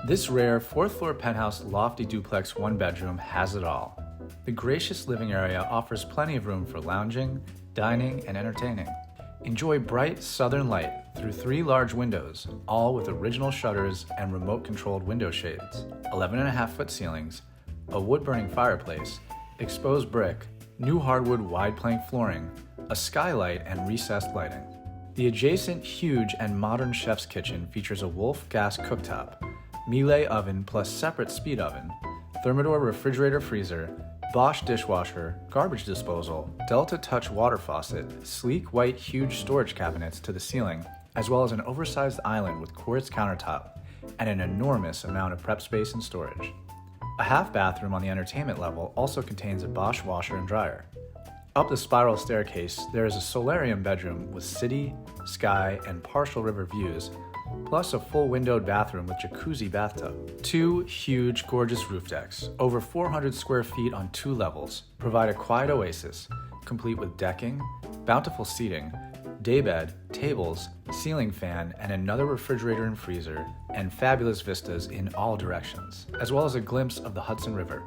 This rare fourth-floor penthouse lofty duplex one-bedroom has it all. The gracious living area offers plenty of room for lounging, dining, and entertaining. Enjoy bright southern light through 3 large windows, all with original shutters and remote-controlled window shades, 11.5-foot ceilings, a wood-burning fireplace, exposed brick, new hardwood wide-plank flooring, a skylight, and recessed lighting. The adjacent huge and modern chef's kitchen features a Wolf gas cooktop, Miele oven plus separate speed oven, Thermador refrigerator freezer, Bosch dishwasher, garbage disposal, Delta Touch water faucet, sleek white huge storage cabinets to the ceiling, as well as an oversized island with quartz countertop and an enormous amount of prep space and storage. A half bathroom on the entertainment level also contains a Bosch washer and dryer. Up the spiral staircase, there is a solarium bedroom with city, sky, and partial river views, plus a full windowed bathroom with jacuzzi bathtub. 2 huge, gorgeous roof decks, over 400 square feet on 2 levels, provide a quiet oasis, complete with decking, bountiful seating, daybed, tables, ceiling fan, and another refrigerator and freezer, and fabulous vistas in all directions, as well as a glimpse of the Hudson River.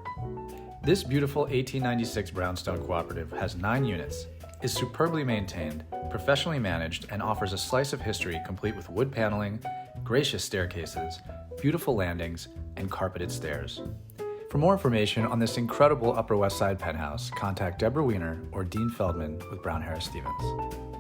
This beautiful 1896 brownstone cooperative has 9 units, is superbly maintained, professionally managed, and offers a slice of history complete with wood paneling, gracious staircases, beautiful landings, and carpeted stairs. For more information on this incredible Upper West Side penthouse, contact Debra Weiner or Dean Feldman with Brown Harris Stevens.